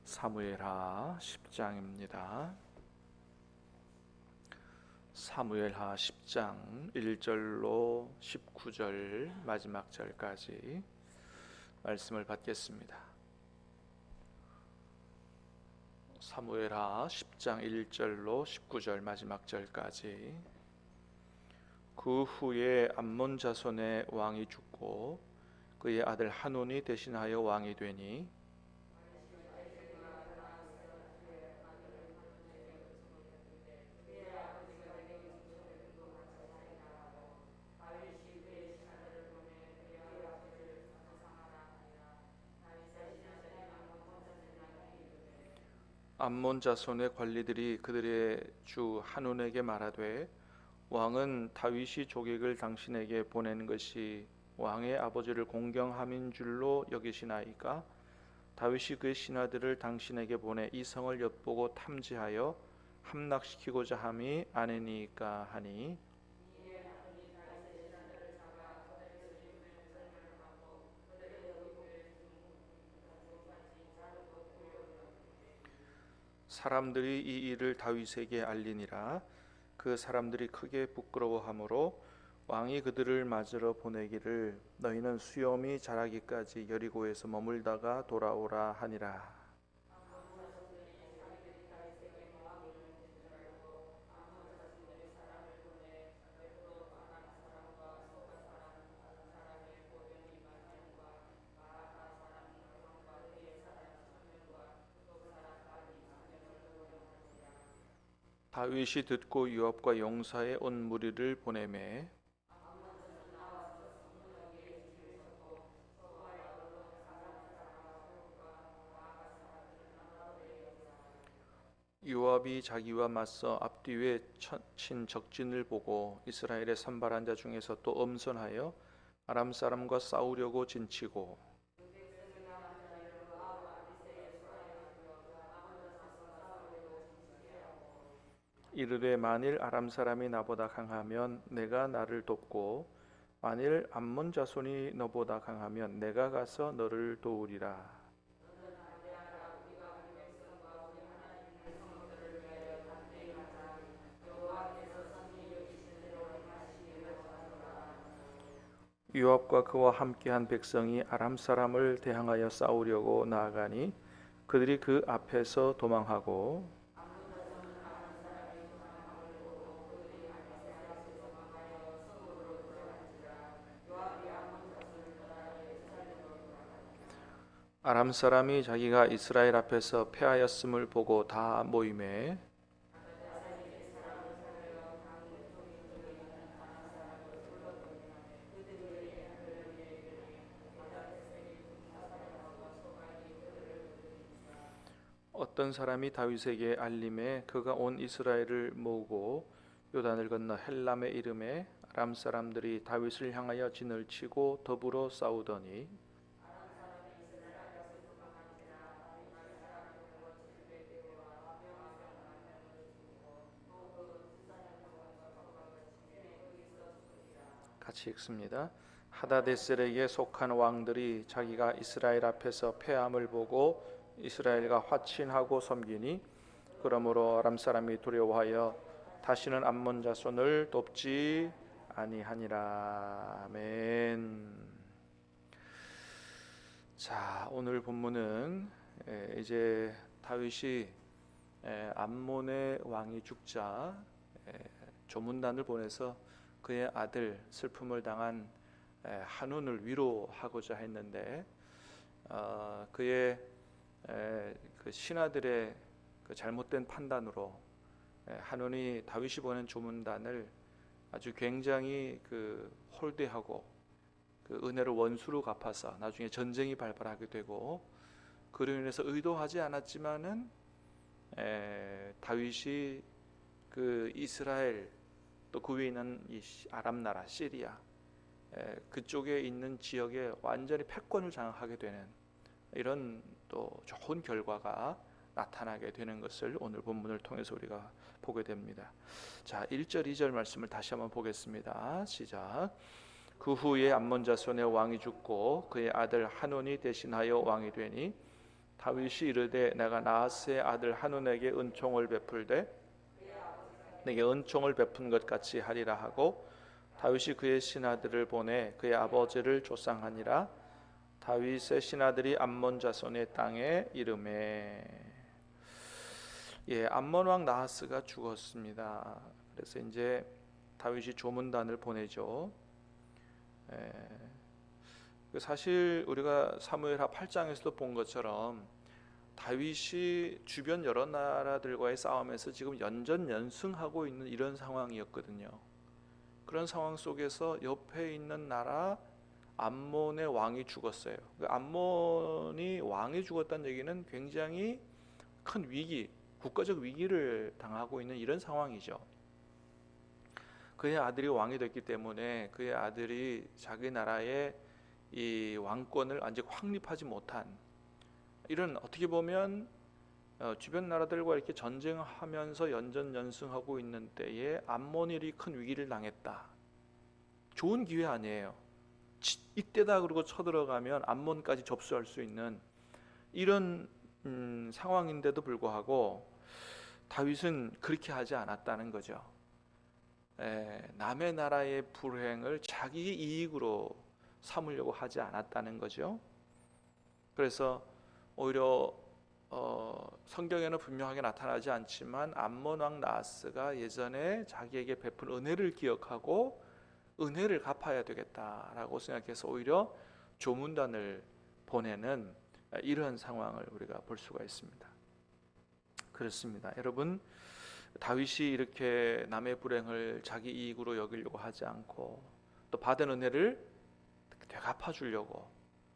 사무엘하 10장입니다. 사무엘하 10장 1절로 19절 마지막 절까지 말씀을 받겠습니다. 사무엘하 10장 1절로 19절 마지막 절까지. 그 후에 암몬 자손의 왕이 죽고 그의 아들 하논이 대신하여 왕이 되니 암몬 자손의 관리들이 그들의 주 하논에게 말하되 왕은 다윗이 조객을 당신에게 보낸 것이 왕의 아버지를 공경함인 줄로 여기시나이까? 다윗이 그의 신하들을 당신에게 보내 이 성을 엿보고 탐지하여 함락시키고자 함이 아니니까 하니, 사람들이 이 일을 다윗에게 알리니라. 그 사람들이 크게 부끄러워하므로 왕이 그들을 맞으러 보내기를 너희는 수염이 자라기까지 여리고에서 머물다가 돌아오라 하니라. 다윗이 듣고 요압과 용사의 온 무리를 보내매 요압이 자기와 맞서 앞뒤에 친 적진을 보고 이스라엘의 선발한 자 중에서 또 엄선하여 아람 사람과 싸우려고 진치고 이르되 만일 아람 사람이 나보다 강하면 내가 나를 돕고 만일 암몬 자손이 너보다 강하면 내가 가서 너를 도우리라. 요압과 그와 함께한 백성이 아람 사람을 대항하여 싸우려고 나아가니 그들이 그 앞에서 도망하고 아람 사람이 자기가 이스라엘 앞에서 패하였음을 보고 다 모이매 어떤 사람이 다윗에게 알림에 그가 온 이스라엘을 모으고 요단을 건너 헬람의 이름에 아람 사람들이 다윗을 향하여 진을 치고 더불어 싸우더니 같이 읽습니다. 하다데셀에게 속한 왕들이 자기가 이스라엘 앞에서 패함을 보고 이스라엘과 화친하고 섬기니 그러므로 아람 사람이 두려워하여 다시는 암몬 자손을 돕지 아니하니라. 아멘. 자, 오늘 본문은 이제 다윗이 암몬의 왕이 죽자 조문단을 보내서 그의 아들 슬픔을 당한 한운을 위로하고자 했는데 그의 그 신하들의 그 잘못된 판단으로 한운이 다윗이 보낸 조문단을 아주 굉장히 그 홀대하고 그 은혜를 원수로 갚아서 나중에 전쟁이 발발하게 되고 그로 인해서 의도하지 않았지만은 다윗이 그 이스라엘 또 그 위에 있는 이 아람 나라 시리아 그쪽에 있는 지역에 완전히 패권을 장악하게 되는 이런 또 좋은 결과가 나타나게 되는 것을 오늘 본문을 통해서 우리가 보게 됩니다. 자, 1절 2절 말씀을 다시 한번 보겠습니다. 시작. 그 후에 암몬 자손의 왕이 죽고 그의 아들 하논이 대신하여 왕이 되니 다윗이 이르되 내가 나하스의 아들 한운에게 은총을 베풀되 내게 은총을 베푼 것 같이 하리라 하고 다윗이 그의 신하들을 보내 그의 아버지를 조상하니라. 다윗의 신하들이 암몬 자손의 땅에 이르매. 암몬 왕 나하스가 죽었습니다. 그래서 이제 다윗이 조문단을 보내죠. 사실 우리가 사무엘하 8장에서도 본 것처럼 다윗이 주변 여러 나라들과의 싸움에서 지금 연전연승하고 있는 이런 상황이었거든요. 그런 상황 속에서 옆에 있는 나라 암몬의 왕이 죽었어요. 암몬이 왕이 죽었다는 얘기는 굉장히 큰 위기, 국가적 위기를 당하고 있는 이런 상황이죠. 그의 아들이 왕이 됐기 때문에 그의 아들이 자기 나라의 이 왕권을 아직 확립하지 못한 이런, 어떻게 보면 주변 나라들과 이렇게 전쟁하면서 연전연승하고 있는 때에 암몬이 큰 위기를 당했다. 좋은 기회 아니에요. 이때다 그러고 쳐들어가면 암몬까지 접수할 수 있는 이런 상황인데도 불구하고 다윗은 그렇게 하지 않았다는 거죠. 남의 나라의 불행을 자기 이익으로 삼으려고 하지 않았다는 거죠. 그래서 오히려 성경에는 분명하게 나타나지 않지만 암몬 왕 나하스가 예전에 자기에게 베푼 은혜를 기억하고 은혜를 갚아야 되겠다라고 생각해서 오히려 조문단을 보내는 이러한 상황을 우리가 볼 수가 있습니다. 그렇습니다. 여러분, 다윗이 이렇게 남의 불행을 자기 이익으로 여기려고 하지 않고 또 받은 은혜를 되갚아주려고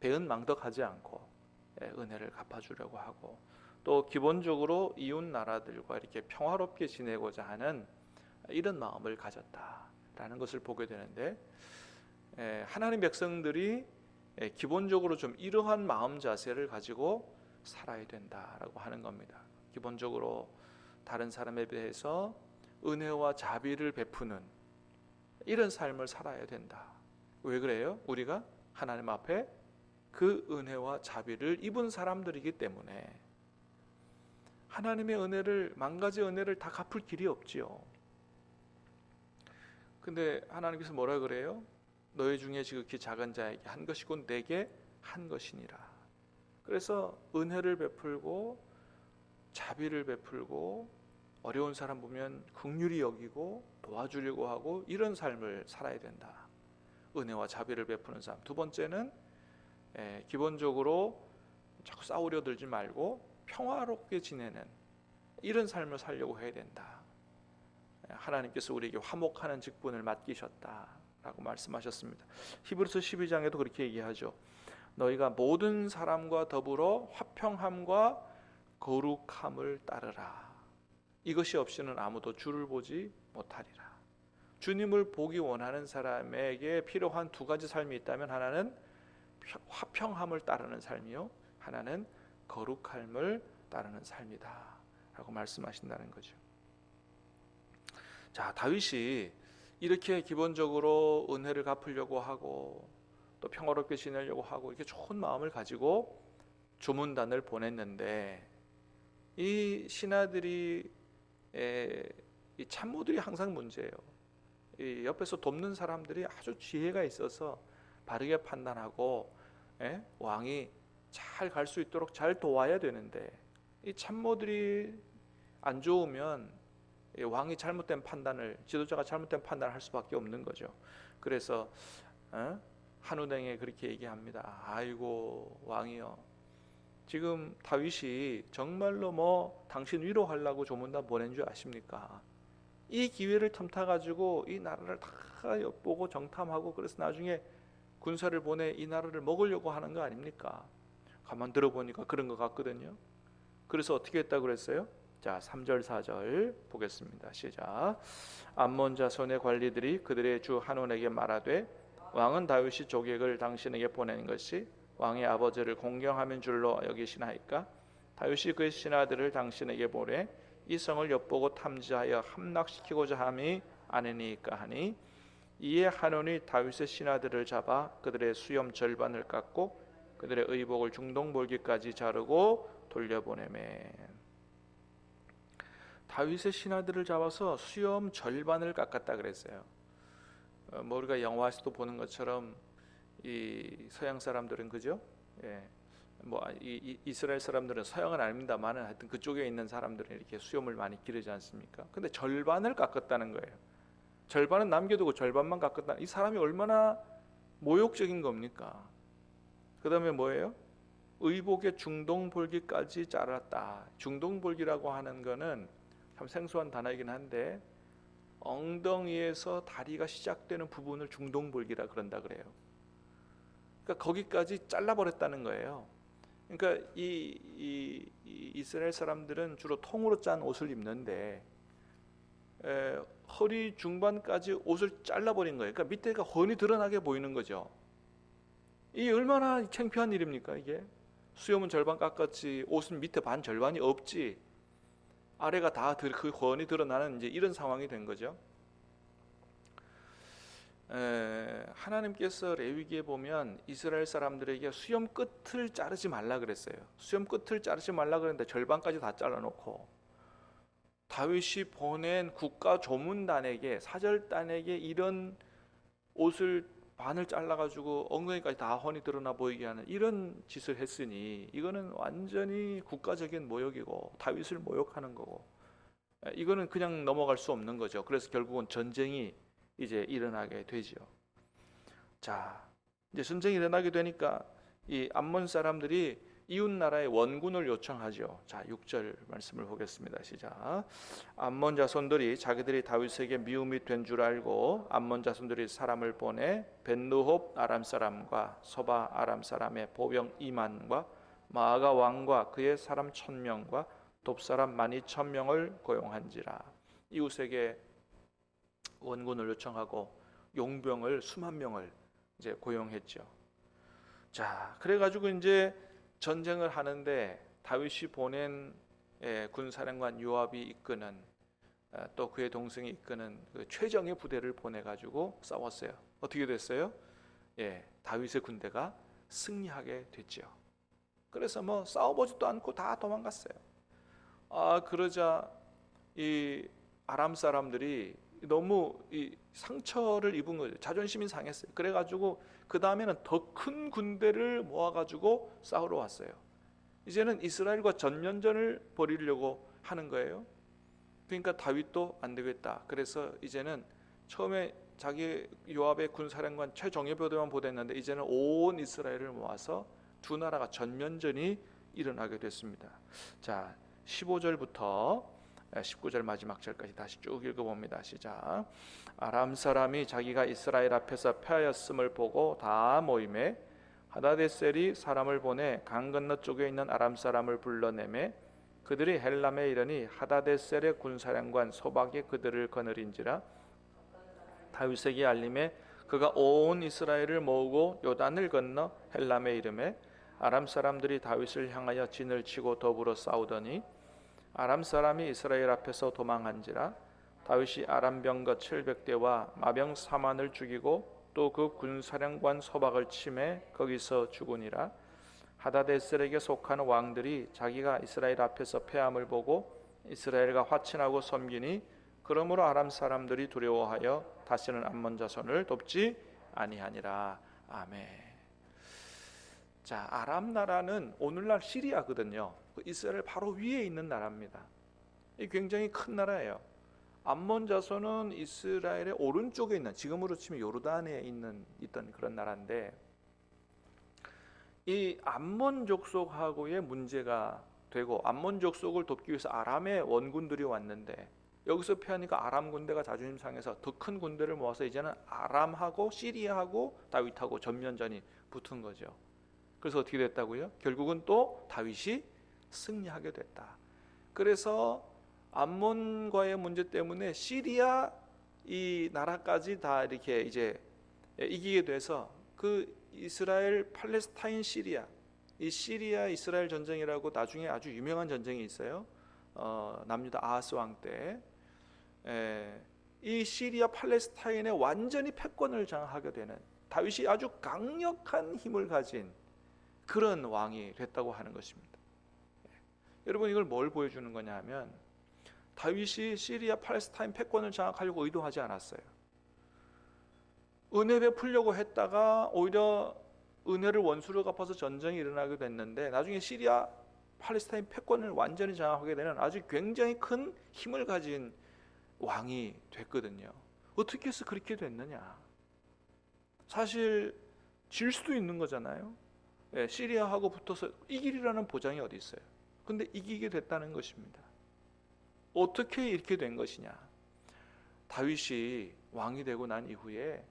배은망덕하지 않고 은혜를 갚아주려고 하고 또 기본적으로 이웃 나라들과 이렇게 평화롭게 지내고자 하는 이런 마음을 가졌다라는 것을 보게 되는데, 하나님 백성들이 기본적으로 좀 이러한 마음 자세를 가지고 살아야 된다라고 하는 겁니다. 기본적으로 다른 사람에 대해서 은혜와 자비를 베푸는 이런 삶을 살아야 된다. 왜 그래요? 우리가 하나님 앞에 그 은혜와 자비를 입은 사람들이기 때문에 하나님의 은혜를, 만 가지 은혜를 다 갚을 길이 없지요. 근데 하나님께서 뭐라 그래요? 너희 중에 지극히 작은 자에게 한 것이고 내게 한 것이니라. 그래서 은혜를 베풀고 자비를 베풀고 어려운 사람 보면 긍휼히 여기고 도와주려고 하고 이런 삶을 살아야 된다. 은혜와 자비를 베푸는 삶. 두 번째는 기본적으로 자꾸 싸우려 들지 말고 평화롭게 지내는 이런 삶을 살려고 해야 된다. 하나님께서 우리에게 화목하는 직분을 맡기셨다라고 말씀하셨습니다. 히브리서 12장에도 그렇게 얘기하죠. 너희가 모든 사람과 더불어 화평함과 거룩함을 따르라. 이것이 없이는 아무도 주를 보지 못하리라. 주님을 보기 원하는 사람에게 필요한 두 가지 삶이 있다면 하나는 화평함을 따르는 삶이요, 하나는 거룩함을 따르는 삶이다 라고 말씀하신다는 거죠. 자, 다윗이 이렇게 기본적으로 은혜를 갚으려고 하고 또 평화롭게 지내려고 하고 이렇게 좋은 마음을 가지고 조문단을 보냈는데, 이 신하들이 이 참모들이 항상 문제예요. 이 옆에서 돕는 사람들이 아주 지혜가 있어서 바르게 판단하고 왕이 잘 갈 수 있도록 잘 도와야 되는데, 이 참모들이 안 좋으면 왕이 잘못된 판단을, 지도자가 잘못된 판단을 할 수밖에 없는 거죠. 그래서 한운행에 그렇게 얘기합니다. 아이고 왕이요, 지금 다윗이 정말로 당신 위로하려고 조문단 보낸 줄 아십니까? 이 기회를 틈타가지고 이 나라를 다 엿보고 정탐하고 그래서 나중에 군사를 보내 이 나라를 먹으려고 하는 거 아닙니까? 가만 들어보니까 그런 것 같거든요. 그래서 어떻게 했다고 그랬어요? 자, 3절 4절 보겠습니다. 시작. 암몬 자손의 관리들이 그들의 주 한온에게 말하되 왕은 다윗이 조객을 당신에게 보낸 것이 왕의 아버지를 공경하는 줄로 여기시나이까? 다윗이 그의 신하들을 당신에게 보내 이 성을 엿보고 탐지하여 함락시키고자 함이 아니니까 하니, 이에 한온이 다윗의 신하들을 잡아 그들의 수염 절반을 깎고 그들의 의복을 중동볼기까지 자르고 돌려보내매. 다윗의 신하들을 잡아서 수염 절반을 깎았다 그랬어요. 뭐 우리가 영화에서도 보는 것처럼 이 서양 사람들은 그죠? 예. 뭐 이스라엘 사람들은 서양은 아닙니다만은 하여튼 그쪽에 있는 사람들은 이렇게 수염을 많이 기르지 않습니까? 근데 절반을 깎았다는 거예요. 절반은 남겨두고 절반만 깎았다. 이 사람이 얼마나 모욕적인 겁니까? 그다음에 뭐예요? 의복의 중동볼기까지 잘랐다. 중동볼기라고 하는 거는 참 생소한 단어이긴 한데 엉덩이에서 다리가 시작되는 부분을 중동볼기라 그런다 그래요. 그러니까 거기까지 잘라버렸다는 거예요. 그러니까 이 이스라엘 사람들은 주로 통으로 짠 옷을 입는데 허리 중반까지 옷을 잘라버린 거예요. 그러니까 밑에가 훤히 드러나게 보이는 거죠. 이 얼마나 창피한 일입니까 이게? 수염은 절반 깎았지 옷은 밑에 반 절반이 없지 아래가 다 그 훤히 드러나는 이제 이런 상황이 된 거죠. 하나님께서 레위기에 보면 이스라엘 사람들에게 수염 끝을 자르지 말라 그랬어요. 수염 끝을 자르지 말라 그랬는데 절반까지 다 잘라놓고 다윗이 보낸 국가 조문단에게 사절단에게 이런 옷을 반을 잘라가지고 엉덩이까지 다 훤히 드러나 보이게 하는 이런 짓을 했으니 이거는 완전히 국가적인 모욕이고 다윗을 모욕하는 거고 이거는 그냥 넘어갈 수 없는 거죠. 그래서 결국은 전쟁이 이제 일어나게 되죠. 자, 이제 전쟁이 일어나게 되니까 이 암몬 사람들이 이웃 나라의 원군을 요청하죠. 자, 6절 말씀을 보겠습니다. 시작. 암몬 자손들이 자기들이 다윗에게 미움이 된 줄 알고 암몬 자손들이 사람을 보내 벤느홉 아람 사람과 소바 아람 사람의 보병 2만과 마아가 왕과 그의 사람 1,000명과 돕사람 12,000명을 고용한지라. 이웃에게 원군을 요청하고 용병을 수만 명을 이제 고용했죠. 자, 그래가지고 이제 전쟁을 하는데 다윗이 보낸 군사령관 요압이 이끄는 또 그의 동생이 이끄는 그 최정예 부대를 보내가지고 싸웠어요. 어떻게 됐어요? 다윗의 군대가 승리하게 됐죠. 그래서 뭐 싸워보지도 않고 다 도망갔어요. 그러자 이 아람 사람들이 너무 이 상처를 입은 거죠. 자존심이 상했어요. 그래가지고 그 다음에는 더 큰 군대를 모아가지고 싸우러 왔어요. 이제는 이스라엘과 전면전을 벌이려고 하는 거예요. 그러니까 다윗도 안 되겠다. 그래서 이제는 처음에 자기 요압의 군사령관 최정예 부대만 보냈는데 이제는 온 이스라엘을 모아서 두 나라가 전면전이 일어나게 됐습니다. 자, 15절부터 19절 마지막 절까지 다시 쭉 읽어봅니다. 시작. 아람 사람이 자기가 이스라엘 앞에서 패하였음을 보고 다 모임에 하다데셀이 사람을 보내 강 건너 쪽에 있는 아람 사람을 불러내매 그들이 헬람에 이르니 하다데셀의 군사령관 소박이 그들을 거느린지라. 다윗에게 알림에 그가 온 이스라엘을 모으고 요단을 건너 헬람에 이르매 아람 사람들이 다윗을 향하여 진을 치고 더불어 싸우더니 아람 사람이 이스라엘 앞에서 도망한지라. 다윗이 아람 병거 700대와 마병 4만을 죽이고 또 그 군사령관 소박을 치매 거기서 죽으니라. 하다데셀에게 속하는 왕들이 자기가 이스라엘 앞에서 패함을 보고 이스라엘과 화친하고 섬기니 그러므로 아람 사람들이 두려워하여 다시는 암몬 자손을 돕지 아니하니라. 아멘. 자, 아람 나라는 오늘날 시리아거든요. 이스라엘 바로 위에 있는 나라입니다. 이 굉장히 큰 나라예요. 암몬 자손은 이스라엘의 오른쪽에 있는, 지금으로 치면 요르단에 있던 그런 나라인데 이 암몬 족속하고의 문제가 되고 암몬 족속을 돕기 위해서 아람의 원군들이 왔는데 여기서 패하니까 아람 군대가 자존심 상해서 더 큰 군대를 모아서 이제는 아람하고 시리아하고 다윗하고 전면전이 붙은 거죠. 그래서 어떻게 됐다고요? 결국은 또 다윗이 승리하게 됐다. 그래서 암몬과의 문제 때문에 시리아 이 나라까지 다 이렇게 이제 이기게 돼서 그 이스라엘 팔레스타인 시리아, 이 시리아 이스라엘 전쟁이라고 나중에 아주 유명한 전쟁이 있어요. 남유다 아하스 왕 때 이 시리아 팔레스타인에 완전히 패권을 장악하게 되는 다윗이 아주 강력한 힘을 가진 그런 왕이 됐다고 하는 것입니다. 여러분, 이걸 뭘 보여주는 거냐 하면 다윗이 시리아 팔레스타인 패권을 장악하려고 의도하지 않았어요. 은혜 베풀려고 했다가 오히려 은혜를 원수로 갚아서 전쟁이 일어나게 됐는데, 나중에 시리아 팔레스타인 패권을 완전히 장악하게 되는 아주 굉장히 큰 힘을 가진 왕이 됐거든요. 어떻게 해서 그렇게 됐느냐? 사실 질 수도 있는 거잖아요. 시리아하고 붙어서 이길이라는 보장이 어디 있어요? 근데 이기게 됐다는 것입니다. 어떻게 이렇게 된 것이냐? 다윗이 왕이 되고 난 이후에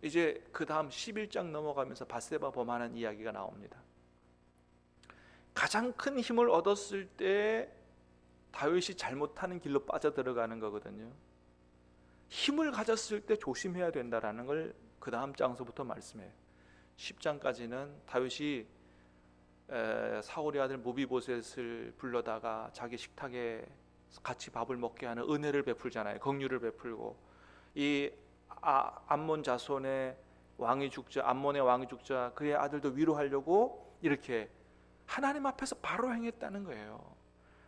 이제 그 다음 11장 넘어가면서 밧세바 범하는 이야기가 나옵니다. 가장 큰 힘을 얻었을 때 다윗이 잘못하는 길로 빠져들어가는 거거든요. 힘을 가졌을 때 조심해야 된다라는 걸 그 다음 장서부터 말씀해요. 10장까지는 다윗이 사울의 아들 모비보셋을 불러다가 자기 식탁에 같이 밥을 먹게 하는 은혜를 베풀잖아요. 긍휼을 베풀고, 이 암몬 자손의 왕이 죽자, 암몬의 왕이 죽자 그의 아들도 위로하려고 이렇게 하나님 앞에서 바로 행했다는 거예요.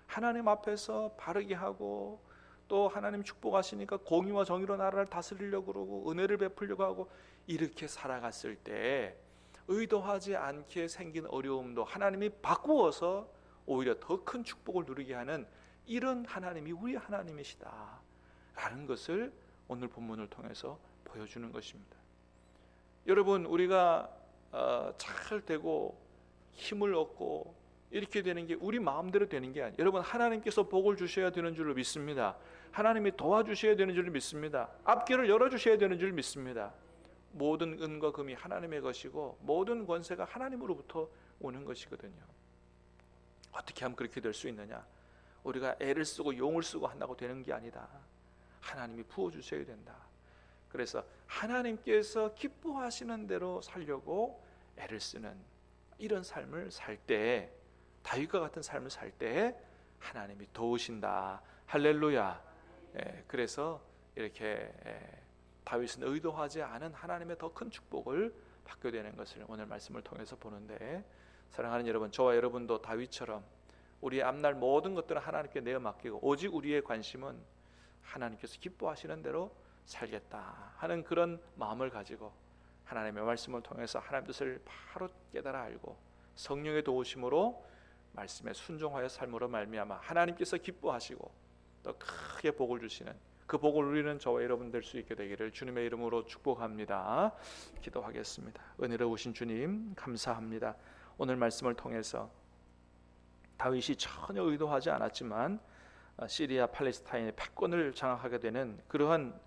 하나님 앞에서 바르게 하고, 또 하나님 축복하시니까 공의와 정의로 나라를 다스리려고 그러고 은혜를 베풀려고 하고, 이렇게 살아갔을 때 의도하지 않게 생긴 어려움도 하나님이 바꾸어서 오히려 더 큰 축복을 누리게 하는 이런 하나님이 우리 하나님이시다 라는 것을 오늘 본문을 통해서 보여주는 것입니다. 여러분, 우리가 잘 되고 힘을 얻고 이렇게 되는 게 우리 마음대로 되는 게 아니에요. 여러분, 하나님께서 복을 주셔야 되는 줄로 믿습니다. 하나님이 도와주셔야 되는 줄로 믿습니다. 앞길을 열어주셔야 되는 줄 믿습니다. 모든 은과 금이 하나님의 것이고 모든 권세가 하나님으로부터 오는 것이거든요. 어떻게 하면 그렇게 될 수 있느냐? 우리가 애를 쓰고 용을 쓰고 한다고 되는 게 아니다. 하나님이 부어주셔야 된다. 그래서 하나님께서 기뻐하시는 대로 살려고 애를 쓰는 이런 삶을 살 때, 다윗과 같은 삶을 살 때 하나님이 도우신다. 할렐루야. 그래서 이렇게 다윗은 의도하지 않은 하나님의 더 큰 축복을 받게 되는 것을 오늘 말씀을 통해서 보는데, 사랑하는 여러분, 저와 여러분도 다윗처럼 우리의 앞날 모든 것들을 하나님께 내어 맡기고 오직 우리의 관심은 하나님께서 기뻐하시는 대로 살겠다 하는 그런 마음을 가지고 하나님의 말씀을 통해서 하나님 뜻을 바로 깨달아 알고 성령의 도우심으로 말씀에 순종하여 삶으로 말미암아 하나님께서 기뻐하시고 또 크게 복을 주시는 그 복을 누리는 저와 여러분 될 수 있게 되기를 주님의 이름으로 축복합니다. 기도하겠습니다. 은혜로우신 주님, 감사합니다. 오늘 말씀을 통해서 다윗이 전혀 의도하지 않았지만 시리아 팔레스타인의 패권을 장악하게 되는 그러한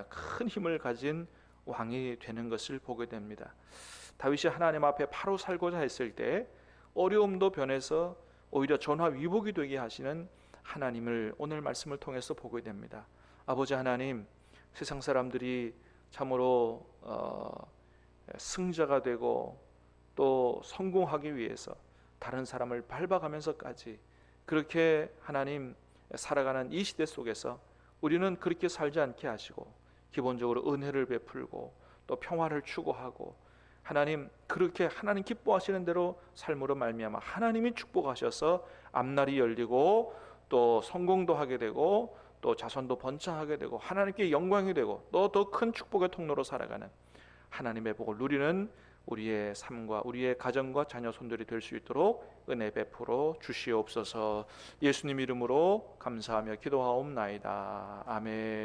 큰 힘을 가진 왕이 되는 것을 보게 됩니다. 다윗이 하나님 앞에 바로 살고자 했을 때 어려움도 변해서 오히려 전화위복이 되게 하시는 하나님을 오늘 말씀을 통해서 보게 됩니다. 아버지 하나님, 세상 사람들이 참으로 승자가 되고 또 성공하기 위해서 다른 사람을 밟아가면서까지 그렇게 하나님 살아가는 이 시대 속에서 우리는 그렇게 살지 않게 하시고 기본적으로 은혜를 베풀고 또 평화를 추구하고 하나님 그렇게 하나님 기뻐하시는 대로 삶으로 말미암아 하나님이 축복하셔서 앞날이 열리고 또 성공도 하게 되고 또 자손도 번창하게 되고 하나님께 영광이 되고 또 더 큰 축복의 통로로 살아가는 하나님의 복을 누리는 우리의 삶과 우리의 가정과 자녀 손들이 될 수 있도록 은혜 베풀어 주시옵소서. 예수님 이름으로 감사하며 기도하옵나이다. 아멘.